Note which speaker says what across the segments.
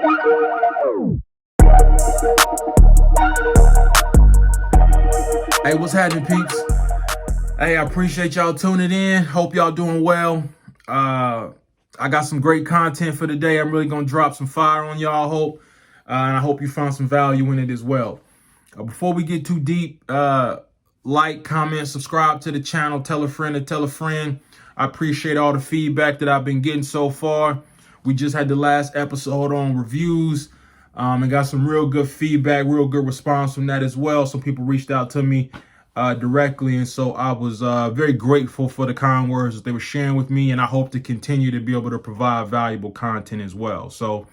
Speaker 1: Hey, what's happening, peeps? Hey, I appreciate y'all tuning in. Hope y'all doing well. I got some great content for today. I'm really gonna drop some fire on y'all. And I hope you found some value in it as well. Before we get too deep, like, comment, subscribe to the channel, tell a friend to tell a friend. I appreciate all the feedback that I've been getting so far. We just had the last episode on reviews. And got some real good feedback, real good response from that as well. Some people reached out to me directly, and so I was very grateful for the kind words that they were sharing with me, and I hope to continue to be able to provide valuable content as well. So,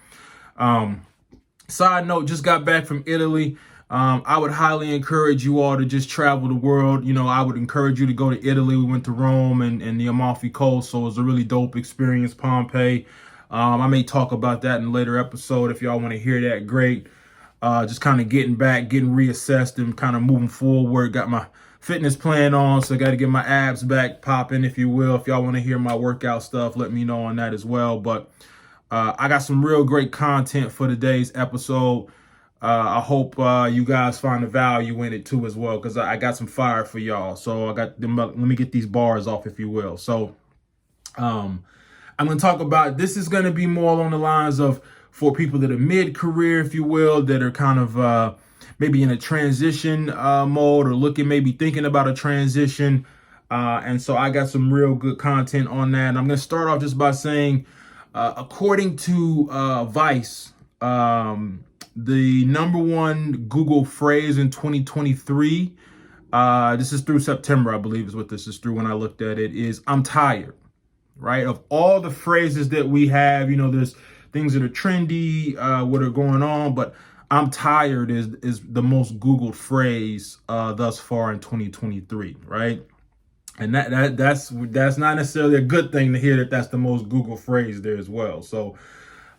Speaker 1: side note, just got back from Italy. I would highly encourage you all to just travel the world. You know, I would encourage you to go to Italy. We went to Rome and the Amalfi Coast, so it was a really dope experience. Pompeii. I may talk about that in a later episode. If y'all want to hear that, great. Just kind of getting back, getting reassessed and kind of moving forward. Got my fitness plan on, so I got to get my abs back popping, if you will. If y'all want to hear my workout stuff, let me know on that as well. But I got some real great content for today's episode. I hope you guys find the value in it too as well, because I got some fire for y'all. So I got them. Let me get these bars off, if you will. So I'm going to talk about, this is going to be more along the lines of for people that are mid-career, if you will, that are kind of maybe in a transition mode or maybe thinking about a transition. And so I got some real good content on that. And I'm going to start off just by saying, according to Vice, the number one Google phrase in 2023, this is through September, I believe is what this is through when I looked at it, is "I'm tired." Right? Of all the phrases that we have, you know, there's things that are trendy, what are going on, but "I'm tired" is the most Googled phrase thus far in 2023, right? And that's not necessarily a good thing to hear that that's the most Googled phrase there as well. So,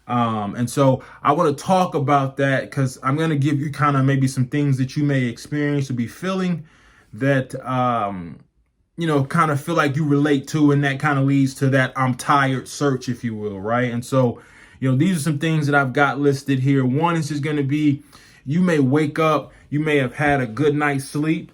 Speaker 1: and so I want to talk about that because I'm going to give you kind of maybe some things that you may experience or be feeling that, you know, kind of feel like you relate to, and that kind of leads to that "I'm tired" search, if you will, right? And so, you know, these are some things that I've got listed here. One is just going to be, you may wake up, you may have had a good night's sleep,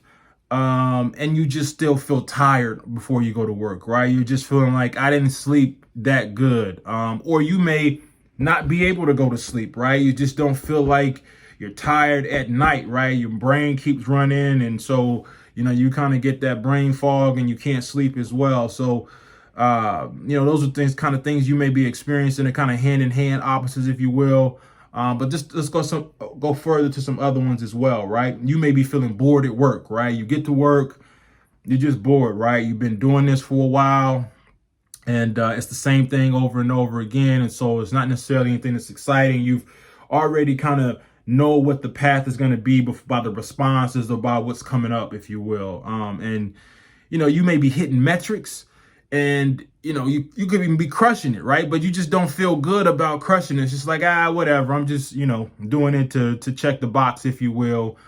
Speaker 1: and you just still feel tired before you go to work, right? You're just feeling like, I didn't sleep that good. Or you may not be able to go to sleep, right? You just don't feel like you're tired at night, right? Your brain keeps running, and so you know, you kind of get that brain fog and you can't sleep as well. So, you know, those are things you may be experiencing, and kind of hand in hand opposites, if you will. But just let's go further to some other ones as well, right? You may be feeling bored at work, right? You get to work, you're just bored, right? You've been doing this for a while, and it's the same thing over and over again. And so it's not necessarily anything that's exciting. You've already kind of know what the path is going to be by the responses or by what's coming up, if you will. And, you know, you may be hitting metrics, and, you know, you could even be crushing it, right? But you just don't feel good about crushing it. It's just like, whatever. I'm just, you know, doing it to check the box, if you will,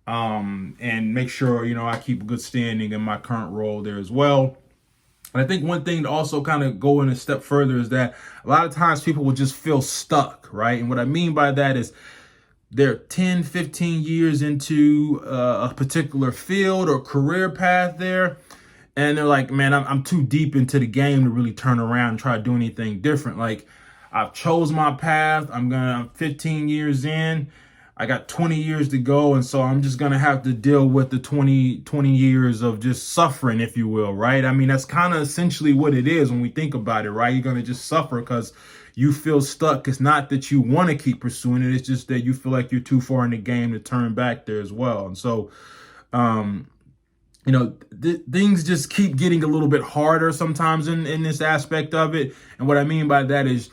Speaker 1: and make sure, you know, I keep a good standing in my current role there as well. And I think one thing to also kind of go in a step further is that a lot of times people will just feel stuck, right? And what I mean by that is, they're 10, 15 years into a particular field or career path there, and they're like, man, I'm too deep into the game to really turn around and try to do anything different. Like, I've chose my path. I'm 15 years in. I got 20 years to go, and so I'm just going to have to deal with the 20 years of just suffering, if you will, right? I mean, that's kind of essentially what it is when we think about it, right? You're going to just suffer because you feel stuck. It's not that you want to keep pursuing it. It's just that you feel like you're too far in the game to turn back there as well. And so, you know, things just keep getting a little bit harder sometimes in this aspect of it. And what I mean by that is,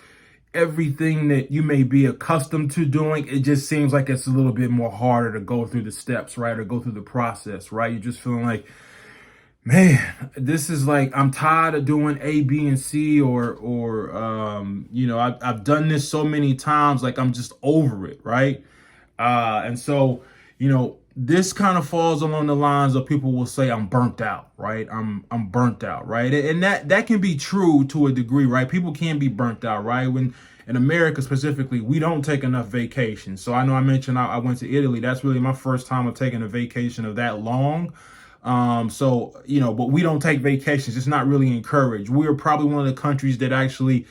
Speaker 1: everything that you may be accustomed to doing, it just seems like it's a little bit more harder to go through the steps, right? Or go through the process, right? You're just feeling like, man, this is like, I'm tired of doing A, B, and C, or you know, I've done this so many times, like I'm just over it, right? And so, you know, this kind of falls along the lines of people will say I'm burnt out, right? I'm burnt out, right? And that can be true to a degree, right? People can be burnt out, right? When in America specifically, we don't take enough vacations. So I know I mentioned I went to Italy. That's really my first time of taking a vacation of that long. So, but we don't take vacations. It's not really encouraged. We're probably one of the countries that actually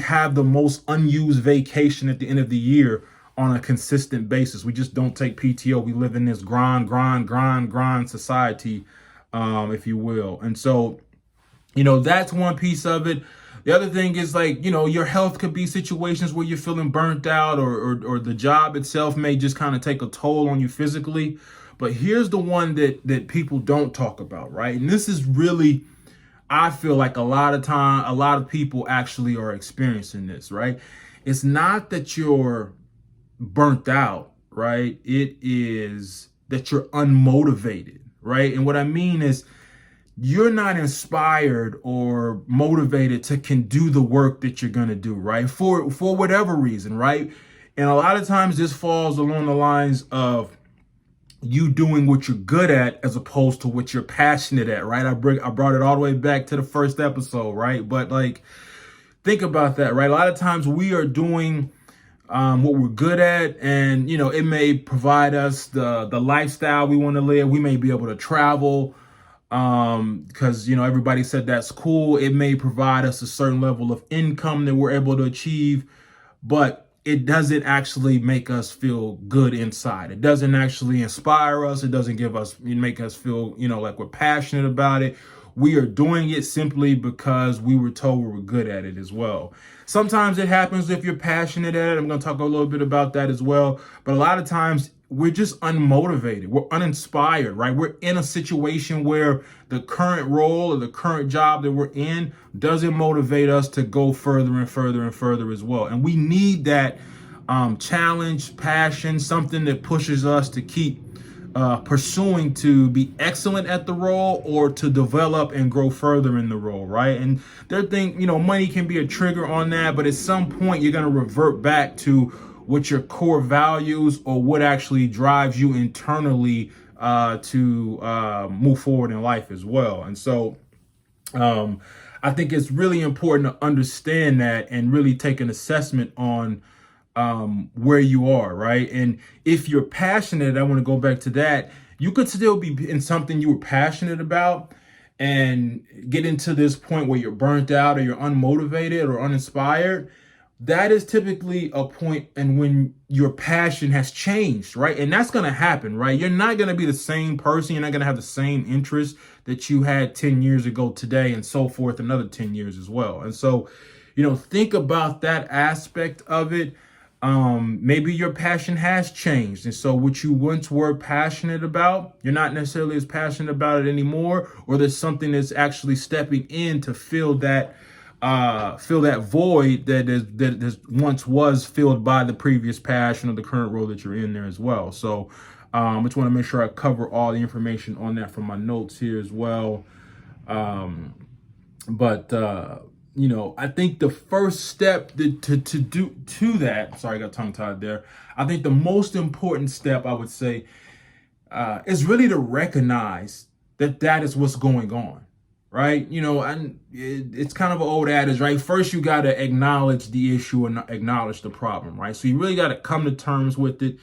Speaker 1: have the most unused vacation at the end of the year on a consistent basis. We just don't take PTO. We live in this grind society, if you will. And so, that's one piece of it. The other thing is like, your health could be situations where you're feeling burnt out or the job itself may just kind of take a toll on you physically. But here's the one that people don't talk about, right? And this is really, I feel like a lot of people actually are experiencing this, right? It's not that you're burnt out, right? It is that you're unmotivated, right? And what I mean is you're not inspired or motivated to can do the work that you're going to do, right? For whatever reason, right? And a lot of times this falls along the lines of you doing what you're good at as opposed to what you're passionate at, right? I brought it all the way back to the first episode, right? But like, think about that, right? A lot of times we are doing what we're good at, and it may provide us the lifestyle we want to live. We may be able to travel because everybody said that's cool. It may provide us a certain level of income that we're able to achieve, but it doesn't actually make us feel good inside. It doesn't actually inspire us. It doesn't make us feel, like we're passionate about it. We are doing it simply because we were told we were good at it as well. Sometimes it happens if you're passionate at it. I'm going to talk a little bit about that as well. But a lot of times we're just unmotivated. We're uninspired, right? We're in a situation where the current role or the current job that we're in doesn't motivate us to go further and further and further as well. And we need that challenge, passion, something that pushes us to keep pursuing to be excellent at the role or to develop and grow further in the role, right? And their thing, money can be a trigger on that, but at some point you're going to revert back to what your core values or what actually drives you internally to move forward in life as well. And so I think it's really important to understand that and really take an assessment on where you are, right? And if you're passionate, I want to go back to that. You could still be in something you were passionate about and get into this point where you're burnt out or you're unmotivated or uninspired. That is typically a point and when your passion has changed, right? And that's going to happen, right? You're not going to be the same person. You're not going to have the same interest that you had 10 years ago today and so forth, another 10 years as well. And so, think about that aspect of it. Maybe your passion has changed. And so what you once were passionate about, you're not necessarily as passionate about it anymore, or there's something that's actually stepping in to fill that void that once was filled by the previous passion or the current role that you're in there as well. So I just want to make sure I cover all the information on that from my notes here as well. I think the first step to do to that, sorry, I got tongue tied there. I think the most important step I would say is really to recognize that is what's going on, right? And it's kind of an old adage, right? First, you got to acknowledge the issue and acknowledge the problem, right? So you really got to come to terms with it.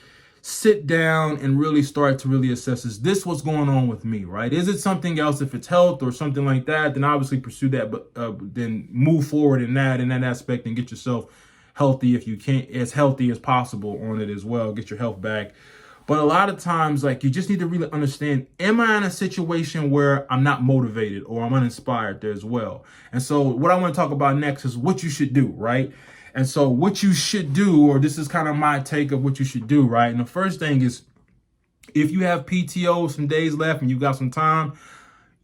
Speaker 1: Sit down and really start to really assess, is this what's going on with me, right? Is it something else? If it's health or something like that, then obviously pursue that, but then move forward in that aspect and get yourself healthy if you can, as healthy as possible on it as well, get your health back. But a lot of times, like, you just need to really understand, am I in a situation where I'm not motivated or I'm uninspired there as well? And so what I want to talk about next is what you should do, right? And so what you should do, or this is kind of my take of what you should do, right? And the first thing is, if you have PTO, some days left and you've got some time,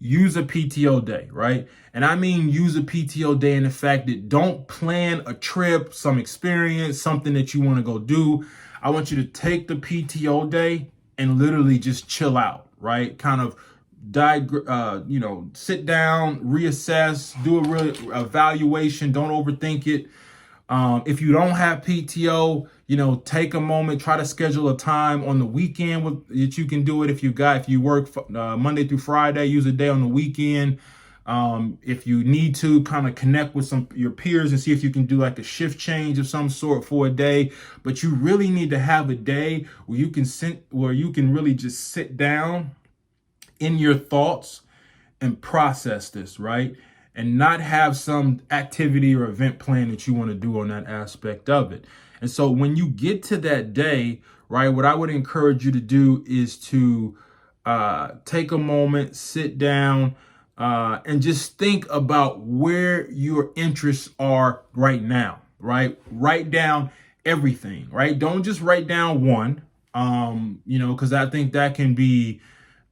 Speaker 1: use a PTO day, right? And I mean use a PTO day in the fact that don't plan a trip, some experience, something that you want to go do. I want you to take the PTO day and literally just chill out, right? Kind of sit down, reassess, do a real evaluation. Don't overthink it. If you don't have PTO, take a moment, try to schedule a time on the weekend that you can do it. If you work Monday through Friday, use a day on the weekend. If you need to, kind of connect with your peers and see if you can do like a shift change of some sort for a day. But you really need to have a day where you can really just sit down in your thoughts and process this, right? And not have some activity or event plan that you want to do on that aspect of it. And so when you get to that day, right, what I would encourage you to do is to take a moment, sit down, and just think about where your interests are right now, right? Write down everything, right? Don't just write down one, because I think that can be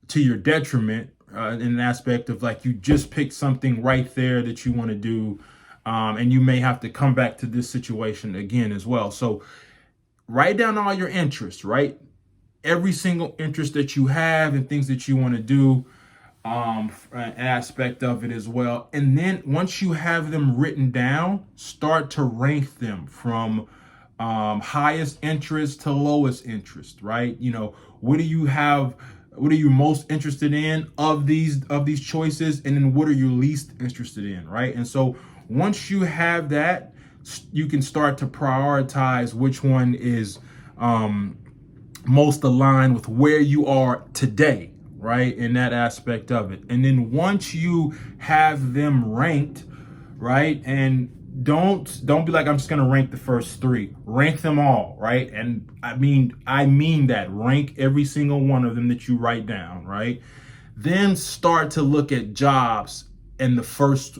Speaker 1: to your detriment. In an aspect of like you just picked something right there that you want to do, and you may have to come back to this situation again as well. So write down all your interests, right? Every single interest that you have and things that you want to do, an aspect of it as well. And then once you have them written down, start to rank them from highest interest to lowest interest, right? What do you have? What are you most interested in of these choices? And then what are you least interested in, right? And so once you have that, you can start to prioritize which one is most aligned with where you are today, right? In that aspect of it. And then once you have them ranked, right? And don't be like, I'm just going to rank the first three. Rank them all, right? And I mean that. Rank every single one of them that you write down, right? Then start to look at jobs in the first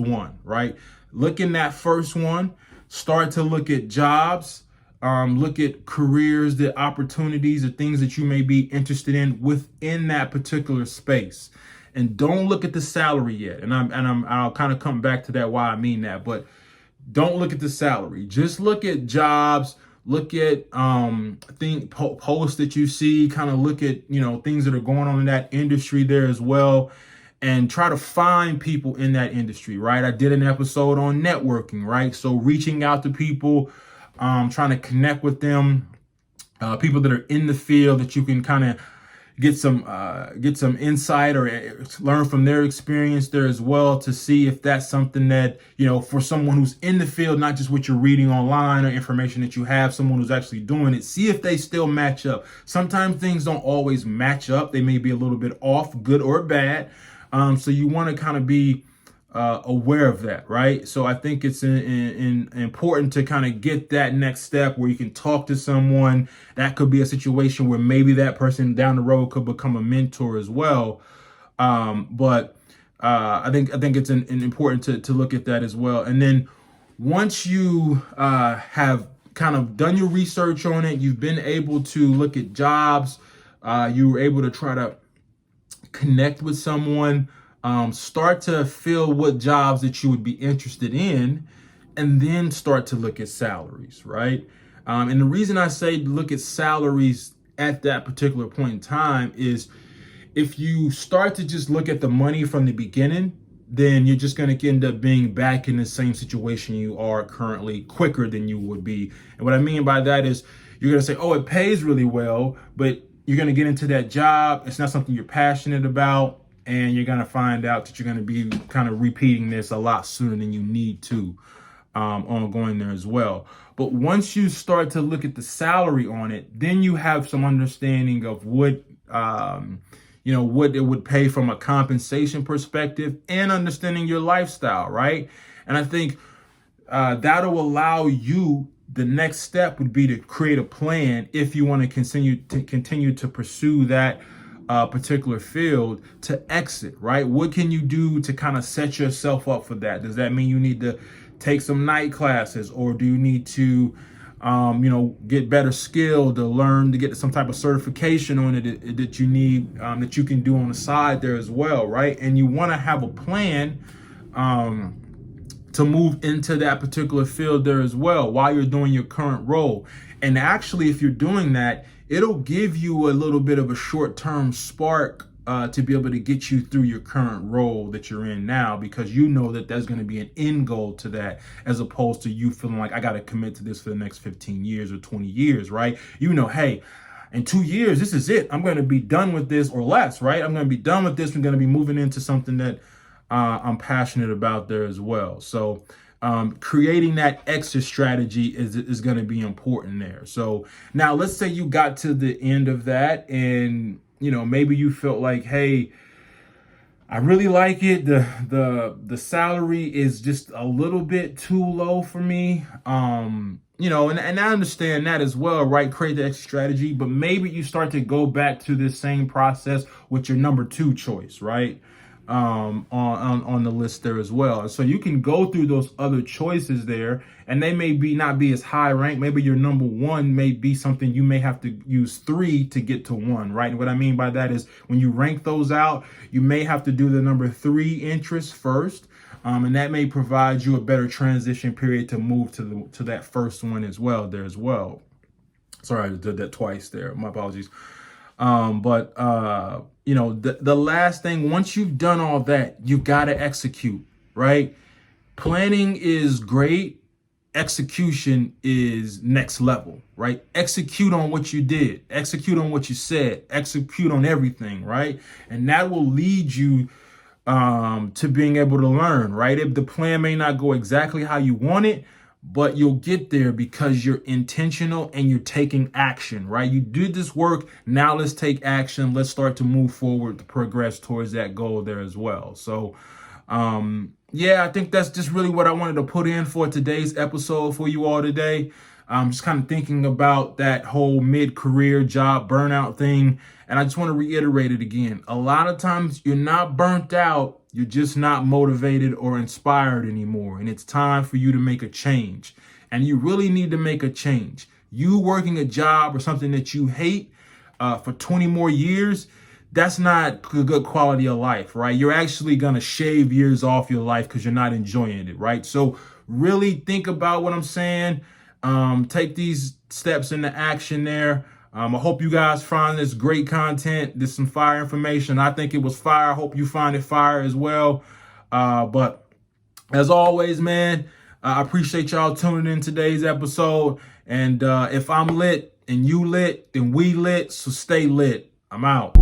Speaker 1: one, right? Look in that first one. Start to look at jobs. Look at careers, the opportunities, the things that you may be interested in within that particular space. And don't look at the salary yet. And I'll kind of come back to that, why I mean that. But don't look at the salary. Just look at jobs. Look at posts that you see. Kind of look at things that are going on in that industry there as well, and try to find people in that industry. Right. I did an episode on networking. Right. So reaching out to people, trying to connect with them, people that are in the field that you can kind of get some insight or learn from their experience there as well, to see if that's something that, for someone who's in the field, not just what you're reading online or information that you have, someone who's actually doing it, see if they still match up. Sometimes things don't always match up. They may be a little bit off, good or bad. So you want to kind of be aware of that, right? So I think it's important to kind of get that next step where you can talk to someone. That could be a situation where maybe that person down the road could become a mentor as well. But I think it's important to look at that as well. And then once you have kind of done your research on it, you've been able to look at jobs, you were able to try to connect with someone, start to feel what jobs that you would be interested in, and then start to look at salaries, right? And the reason I say look at salaries at that particular point in time is if you start to just look at the money from the beginning, then you're just going to end up being back in the same situation you are currently quicker than you would be. And what I mean by that is you're going to say, oh, it pays really well, but you're going to get into that job. It's not something you're passionate about. And you're going to find out that you're going to be kind of repeating this a lot sooner than you need to on going there as well. But once you start to look at the salary on it, then you have some understanding of what it would pay from a compensation perspective and understanding your lifestyle, right? And I think that'll allow you, the next step would be to create a plan if you want to continue to pursue that particular field to exit, right? What can you do to kind of set yourself up for that? Does that mean you need to take some night classes, or do you need to, get better skilled to learn to get some type of certification on it that you need, that you can do on the side there as well, right? And you want to have a plan to move into that particular field there as well while you're doing your current role. And actually, if you're doing that, it'll give you a little bit of a short-term spark to be able to get you through your current role that you're in now, because you know that there's going to be an end goal to that, as opposed to you feeling like I got to commit to this for the next 15 years or 20 years, right? You know, hey, in 2 years, this is it. I'm going to be done with this, or less, right? I'm going to be done with this. We're going to be moving into something that I'm passionate about there as well. So creating that exit strategy is going to be important there. So now let's say you got to the end of that, and you know, maybe you felt like, hey, I really like it. The salary is just a little bit too low for me. You know, and I understand that as well, right? Create the exit strategy, but maybe you start to go back to this same process with your number 2 choice, right? On the list there as well. So you can go through those other choices there, and they may not be as high ranked. Maybe your number 1 may be something you may have to use 3 to get to 1, right? And what I mean by that is when you rank those out, you may have to do the number 3 interest first. And that may provide you a better transition period to move to that first one as well there as well. Sorry, I did that twice there. My apologies. But you know, the last thing, once you've done all that, you got to execute, right? Planning is great. Execution is next level, right? Execute on what you did, execute on what you said, execute on everything, right? And that will lead you to being able to learn, right? If the plan may not go exactly how you want it, but you'll get there because you're intentional and you're taking action, right? You did this work. Now let's take action. Let's start to move forward to progress towards that goal there as well. So, yeah, I think that's just really what I wanted to put in for today's episode for you all today. I'm just kind of thinking about that whole mid-career job burnout thing. And I just want to reiterate it again. A lot of times you're not burnt out. You're just not motivated or inspired anymore. And it's time for you to make a change. And you really need to make a change. You working a job or something that you hate for 20 more years, that's not good quality of life, right? You're actually going to shave years off your life because you're not enjoying it, right? So really think about what I'm saying. Take these steps into action there. I hope you guys find this great content. This some fire information. I think it was fire. I hope you find it fire as well. But as always, man, I appreciate y'all tuning in today's episode. And if I'm lit and you lit, then we lit. So stay lit. I'm out.